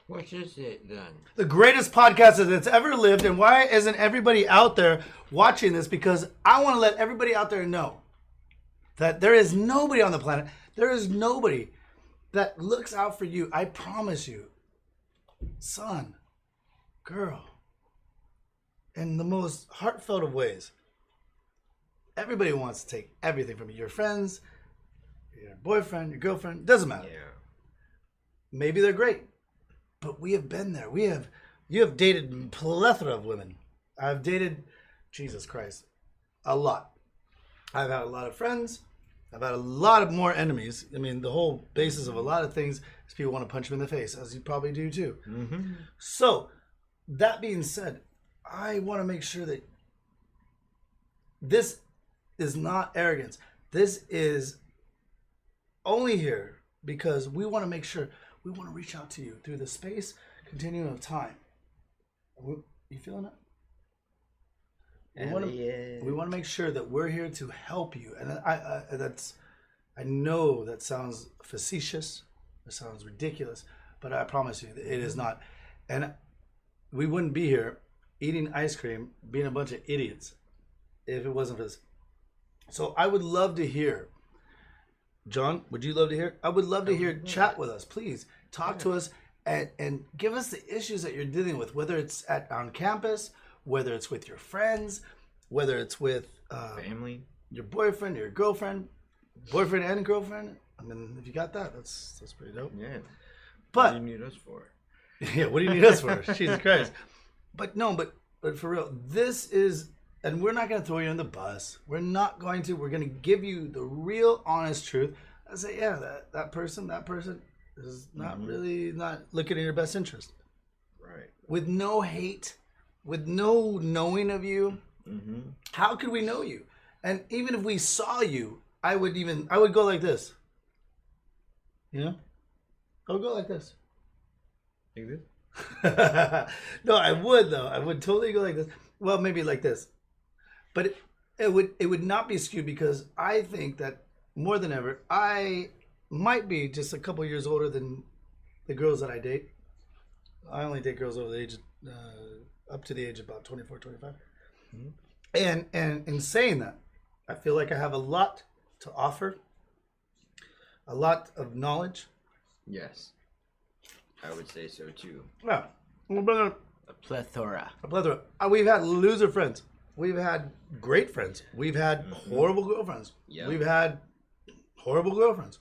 What is it then? The greatest podcaster that's ever lived, and why isn't everybody out there watching this? Because I want to let everybody out there know that there is nobody on the planet, there is nobody that looks out for you. I promise you, son, girl, in the most heartfelt of ways. Everybody wants to take everything from you. Your friends, your boyfriend, your girlfriend, doesn't matter. Yeah. Maybe they're great, but we have been there. We have You have dated a plethora of women. I've dated, Jesus Christ, a lot. I've had a lot of friends. I've had a lot of more enemies. I mean, the whole basis of a lot of things is people want to punch them in the face, as you probably do too. Mm-hmm. So, that being said, I want to make sure that this is not arrogance. This is only here because we want to make sure, we want to reach out to you through the space continuum of time. You feeling it? We want to make sure that we're here to help you, and I know that sounds facetious, it sounds ridiculous, but I promise you that it is not. And we wouldn't be here eating ice cream, being a bunch of idiots, if it wasn't for this. So I would love to hear, John. Would you love to hear? I would love to hear. Chat with us, please. Talk to us and give us the issues that you're dealing with, whether it's on campus, whether it's with your friends, whether it's with family, your boyfriend, your girlfriend, boyfriend and girlfriend. I mean, if you got that, that's pretty dope. Yeah. But what do you need us for? Yeah, what do you need us for? Jesus Christ. But no, but for real, this is, and we're not going to throw you on the bus. We're not going to. We're going to give you the real, honest truth. I say, yeah, that person is not really not looking in your best interest. Right. With no hate, with no knowing of you, how could we know you? And even if we saw you, I would go like this. You know? I would go like this. Like this? No, I would though. I would totally go like this. Well, maybe like this. But it would not be skewed because I think that more than ever, I might be just a couple years older than the girls that I date. I only date girls over the age of, up to the age of about 24, 25. And in saying that, I feel like I have a lot to offer, a lot of knowledge. Yes. I would say so too. Yeah. A plethora. We've had loser friends. We've had great friends. We've had horrible girlfriends. Yep. We've had horrible girlfriends.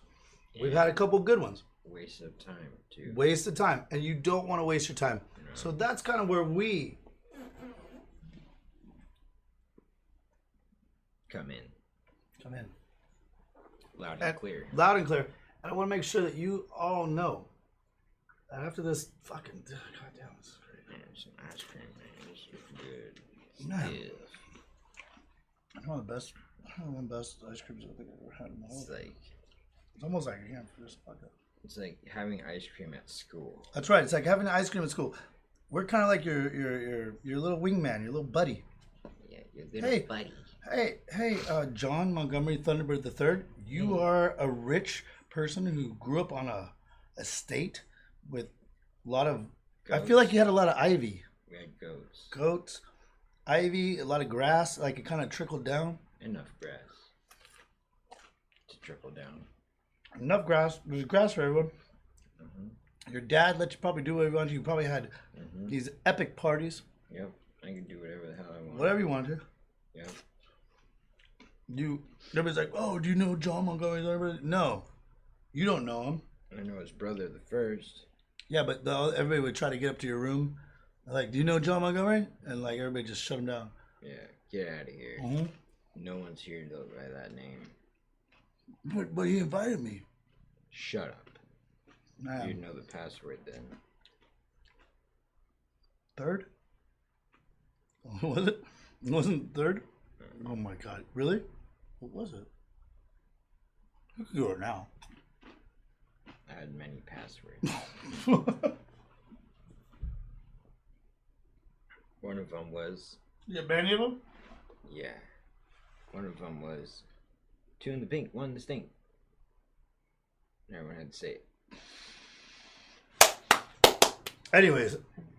We've had a couple good ones. Waste of time too. Waste of time. And you don't want to waste your time. No. So that's kind of where we come in. Loud and clear. Loud and clear. And I want to make sure that you all know that after this fucking, goddamn, this is great. Man, some ice cream, man. This is good. Man. One of the best ice creams I think I've ever had in my life. It's almost like a ham for this podcast. It's like having ice cream at school. That's right. It's like having ice cream at school. We're kind of like your little wingman, your little buddy. Yeah, your little buddy. Hey, John Montgomery Thunderbird III. You are a rich person who grew up on a estate with a lot of. Goats. I feel like you had a lot of ivy. We had goats. Goats, ivy, a lot of grass. Like it kind of trickled down. Enough grass to trickle down. Enough grass. There's grass for everyone. Your dad let you probably do whatever you wanted. You probably had these epic parties. Yep, I can do whatever the hell I want. Whatever you want to. Yep. Everybody's like, oh, do you know John Montgomery? No, you don't know him. I know his brother, the first. Yeah, but everybody would try to get up to your room. Like, do you know John Montgomery? And like everybody just shut him down. Yeah, get out of here. No one's here to go by that name. But he invited me. Shut up. Man. You'd know the password then. Third? Was it? It wasn't third? Oh my God. Really? What was it? You can go there now. I had many passwords. One of them was... You have many of them? Yeah. One of them was 2 in the pink, 1 distinct. Everyone had to say it. Anyways,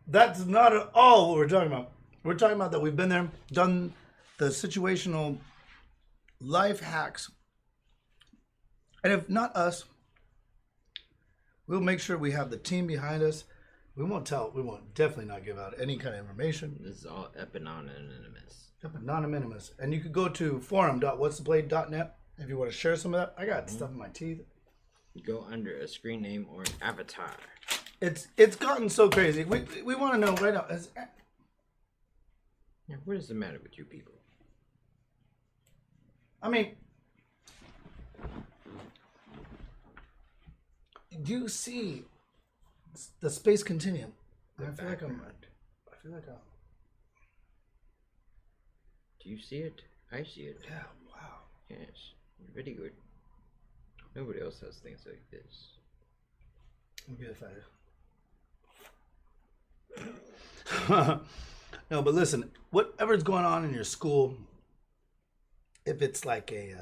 that's not at all what we're talking about. We're talking about that we've been there, done the situational life hacks. And if not us, we'll make sure we have the team behind us. We won't definitely not give out any kind of information. This is all anonymous. Anonymous. And you could go to forum.whatstheplay.net if you want to share some of that. I got stuff in my teeth. Go under a screen name or an avatar. It's gotten so crazy. We want to know right now. Yeah, what is the matter with you people? I mean, do you see the space continuum? I feel like I'm. Do you see it? I see it. Yeah. Wow. Yes. Very good. Nobody else has things like this. Maybe if I. No, but listen. Whatever's going on in your school, if it's like if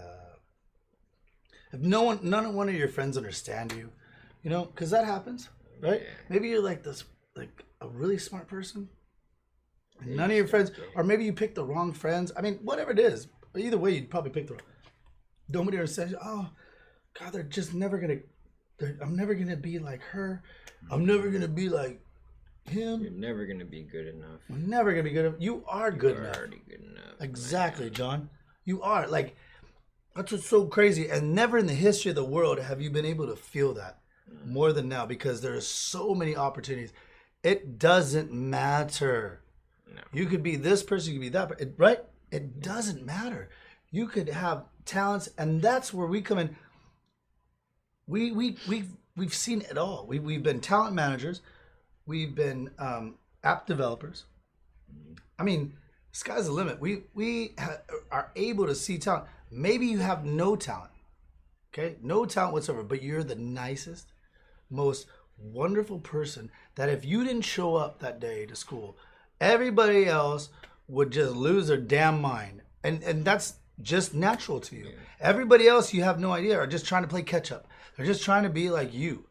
none of one of your friends understand you, you know, because that happens, right? Yeah. Maybe you're like a really smart person. None of your friends, or maybe you picked the wrong friends. I mean, whatever it is, either way, you'd probably pick the wrong. Nobody understands. Oh, God, they're just never gonna. I'm never gonna be like her. I'm never gonna be like him. You're never gonna be good enough. I'm never gonna be good enough. You are good You're enough. already good enough. Exactly, man. John. You are. Like, that's what's so crazy. And never in the history of the world have you been able to feel that more than now, because there are so many opportunities. It doesn't matter. No. You could be this person, you could be that, right? It doesn't matter. You could have talents, and that's where we come in. We've seen it all. We've been talent managers. We've been app developers. I mean, sky's the limit. We are able to see talent. Maybe you have no talent, okay? No talent whatsoever, but you're the nicest, most wonderful person that if you didn't show up that day to school, everybody else would just lose their damn mind. And that's just natural to you. Yeah. Everybody else, you have no idea, are just trying to play catch up. They're just trying to be like you,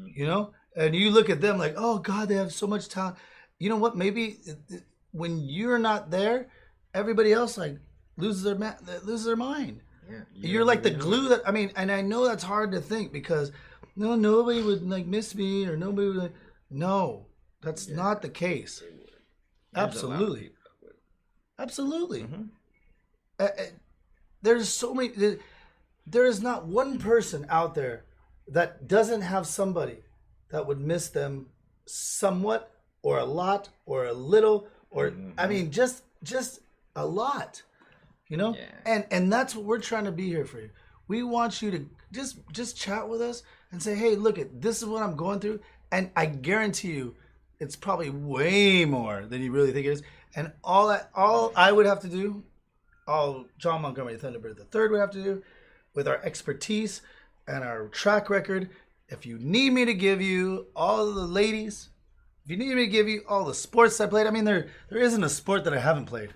you know? And you look at them like, oh God, they have so much talent. You know what? Maybe when you're not there, everybody else like loses their mind. Yeah, you're like the glue that, I mean, and I know that's hard to think because nobody would like miss me or nobody would like, no, that's not the case. Absolutely. Absolutely. There's so many, there is not one person out there that doesn't have somebody that would miss them somewhat or a lot or a little or I mean just a lot, you know? Yeah. And that's what we're trying to be here for you. We want you to just chat with us and say, hey, look, this is what I'm going through, and I guarantee you it's probably way more than you really think it is. And all I would have to do, all John Montgomery Thunderbird III would have to do, with our expertise and our track record, if you need me to give you all the ladies, if you need me to give you all the sports I played, I mean, there isn't a sport that I haven't played.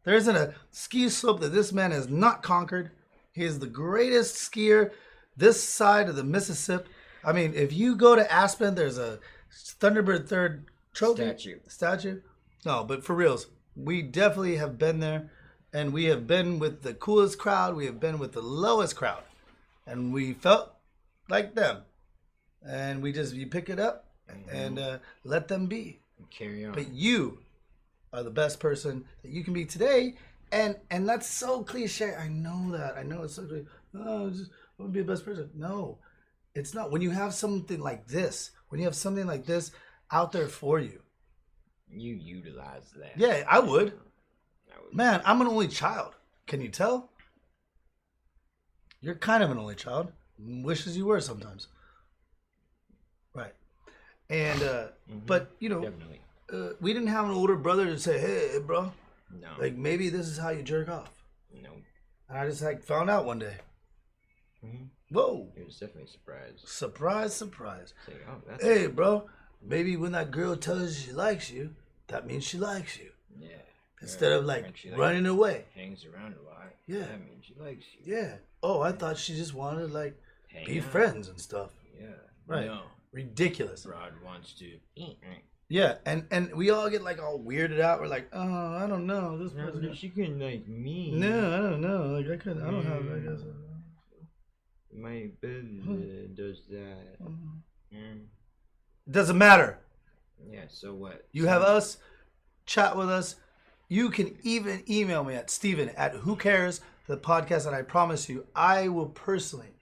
There isn't a ski slope that this man has not conquered. He is the greatest skier this side of the Mississippi. I mean, if you go to Aspen, there's a Thunderbird III trophy. Statue. No, but for reals, we definitely have been there, and we have been with the coolest crowd. We have been with the lowest crowd, and we felt like them. And you pick it up and let them be. Carry on. But you are the best person that you can be today, and that's so cliche. I know that. I know it's so cliche. Oh, I just want to be the best person. No, it's not. When you have something like this, out there for you, you utilize that. Yeah, I would. Man, I'm an only child. Can you tell? You're kind of an only child. Wishes you were sometimes. Right. And, but, you know, we didn't have an older brother to say, hey, bro. No. Like, maybe this is how you jerk off. No. And I just, like, found out one day. Mm-hmm. Whoa. It was definitely a surprise. Surprise. Like, oh, that's hey, bro, maybe when that girl tells you she likes you, that means she likes you. Yeah. Instead of, like, running away. Hangs around a lot. Yeah. That means she likes you. Yeah. Oh, I thought she just wanted to, like, be friends and stuff. Yeah. Right. No. Ridiculous. Rod wants to. Yeah, and we all get like all weirded out. We're like, oh, I don't know. This person, she couldn't like me. No, I don't know. Like I couldn't. I don't have. I guess. My bed does that. Doesn't matter. Yeah. So what? You have us. Chat with us. You can even email me at Steven@whocares, the podcast, and I promise you, I will personally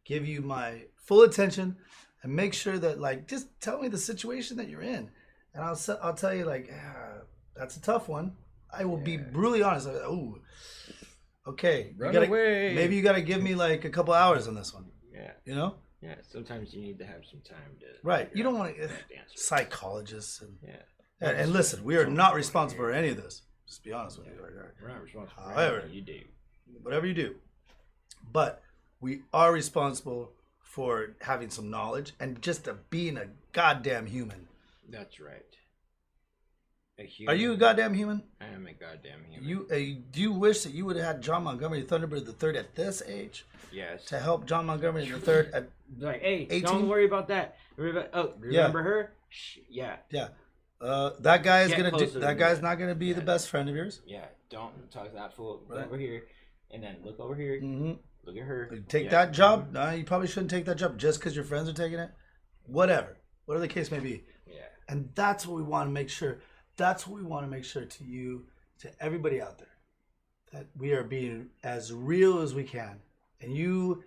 give you my full attention, and make sure that like just tell me the situation that you're in, and I'll tell you like that's a tough one. I will be brutally honest. Like, oh, okay, Run away. Maybe you got to give me like a couple hours on this one. Yeah. You know. Yeah. Sometimes you need to have some time to. Right. You don't want to psychologists and yeah. And listen, we are not responsible for any of this. Just be honest with you. We're not responsible. However, you do. Whatever you do, but we are responsible for having some knowledge and just being a goddamn human. That's right. Are you a goddamn human? I am a goddamn human. Do you wish that you would have had John Montgomery Thunderbird III at this age? Yes. To help John Montgomery III at like, hey, 18? Don't worry about that. Remember her? Yeah. Yeah. That guy is Get gonna do. closer That to guy's me. not gonna be the best friend of yours. Yeah. Don't talk to that fool. Go Right. over here, and then look over here. Mm-hmm. Look at her. Take that job? No, you probably shouldn't take that job just because your friends are taking it. Whatever the case may be. Yeah. And that's what we want to make sure. That's what we want to make sure to you, to everybody out there, that we are being as real as we can. And you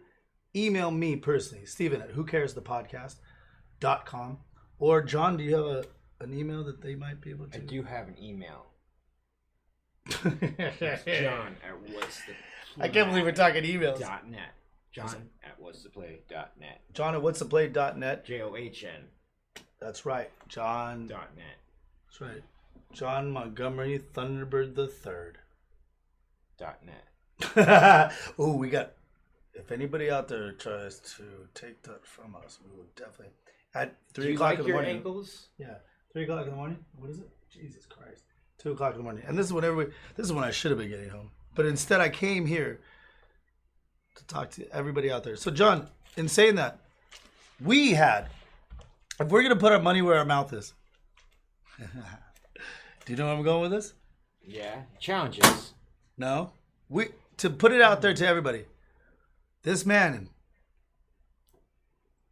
email me personally, Steven at whocaresthepodcast.com. Or John, do you have an email that they might be able to? I do have an email. John at what's the I can't believe we're talking emails. .net. John at what'stheplay.net. John at what'stheplay.net. JOHN. That's right. John. .net. That's right. John Montgomery Thunderbird III. .net. Oh, we got. If anybody out there tries to take that from us, we will definitely at 3 o'clock in the morning. Ankles? Yeah, 3 o'clock in the morning. What is it? Jesus Christ. 2 o'clock in the morning, and this is when This is when I should have been getting home, but instead I came here to talk to everybody out there. So, John, in saying that, if we're gonna put our money where our mouth is. Do you know where I'm going with this? Yeah. Challenges. No. To put it out there to everybody. This man,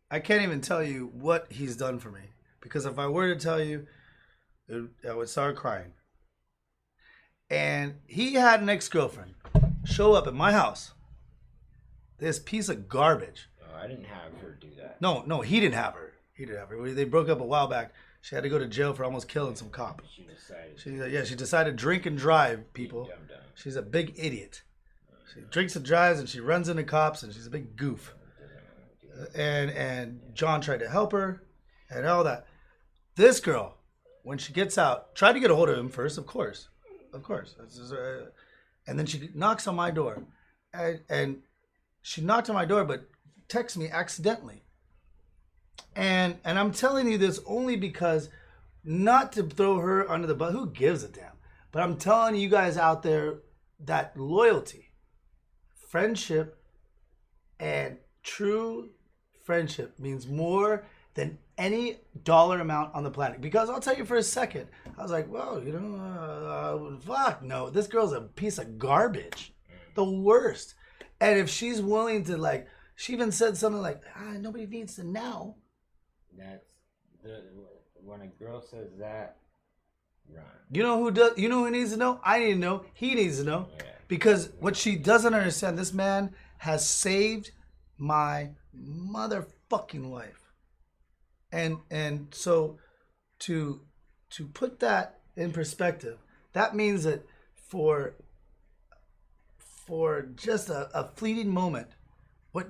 I can't even tell you what he's done for me. Because if I were to tell you, I would start crying. And he had an ex-girlfriend show up at my house. This piece of garbage. Oh, I didn't have her do that. No, he didn't have her. They broke up a while back. She had to go to jail for almost killing some cop. She decided. She decided to drink and drive, people. Dumb. She's a big idiot. She drinks and drives, and she runs into cops, and she's a big goof. And John tried to help her, and all that. This girl, when she gets out, tried to get a hold of him first, of course. And then she knocks on my door, and she knocked on my door, but texted me accidentally. And I'm telling you this only because, not to throw her under the bus, who gives a damn? But I'm telling you guys out there that loyalty, friendship, and true friendship means more than any dollar amount on the planet. Because I'll tell you for a second, I was like, well, fuck no, this girl's a piece of garbage, the worst. And if she's willing to she even said something like, nobody needs to know. That's when a girl says that, run. You know who does? You know who needs to know? I need to know. He needs to know. Yeah. Because what she doesn't understand, this man has saved my motherfucking life. And so to put that in perspective, that means that for just a fleeting moment, what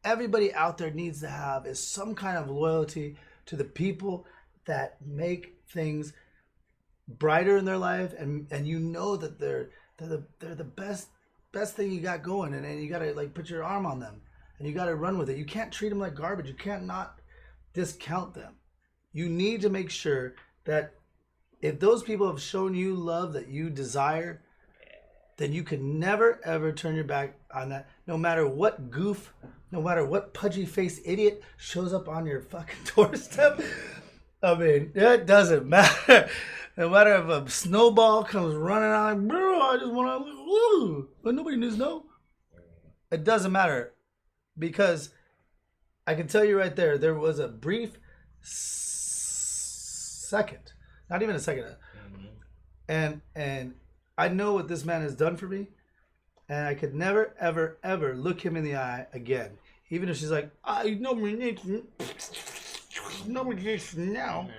everybody out there needs to have is some kind of loyalty to the people that make things brighter in their life, and you know that they're the best thing you got going, and you gotta put your arm on them, and you gotta run with it. You can't treat them like garbage. You can't not discount them. You need to make sure that if those people have shown you love that you desire, then you can never ever turn your back on that. No matter what goof, no matter what pudgy-faced idiot shows up on your fucking doorstep. I mean, it doesn't matter. No matter if a snowball comes running out, bro, I just want to, woo, but nobody needs to know. It doesn't matter, because I can tell you right there was a brief second, not even a second, and I know what this man has done for me, and I could never, ever, ever look him in the eye again. even if she's like, I nominate now.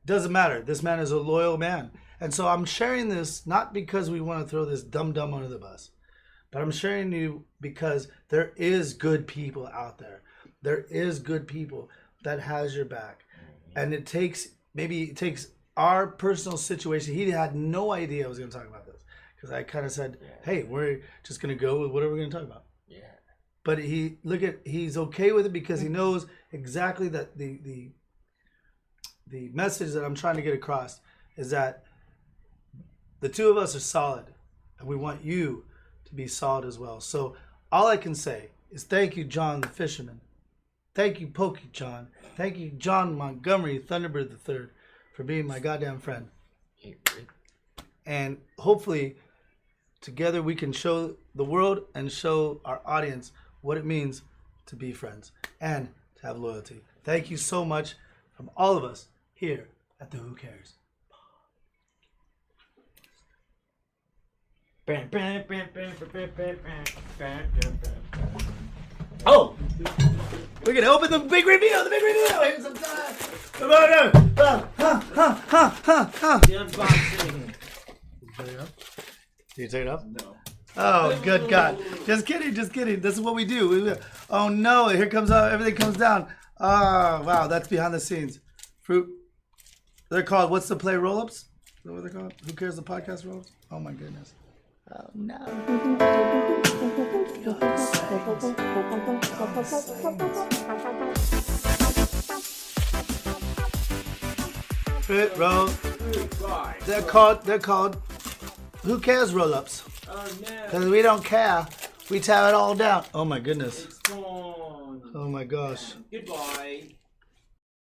Doesn't matter. This man is a loyal man. And so I'm sharing this not because we want to throw this dumb under the bus, but I'm sharing you because there is good people out there. There is good people that has your back. And it takes our personal situation. He had no idea I was going to talk about this because I kind of said, hey, we're just going to go with whatever we're going to talk about. Yeah. But he's okay with it because he knows exactly that the message that I'm trying to get across is that the two of us are solid and we want you to be solid as well. So all I can say is thank you, John the Fisherman. Thank you, Pokey John. Thank you, John Montgomery Thunderbird III, for being my goddamn friend. And hopefully together we can show the world and show our audience what it means to be friends and to have loyalty. Thank you so much from all of us here at the Who Cares. Oh, we're gonna open the big reveal. Here's some time. The unboxing. Do you take it off? No. Oh, good God. Just kidding. This is what we do. Oh, no. Here comes out. Everything comes down. Oh, wow. That's behind the scenes. Fruit. They're called, what's the play, roll-ups? Is that what they're called? Who Cares the podcast roll-ups? Oh, my goodness. Oh, no. Fruit roll. They're called Who Cares roll-ups. Oh, no. Because we don't care. We tear it all down. Oh, my goodness. It's gone. Oh, my gosh. Goodbye.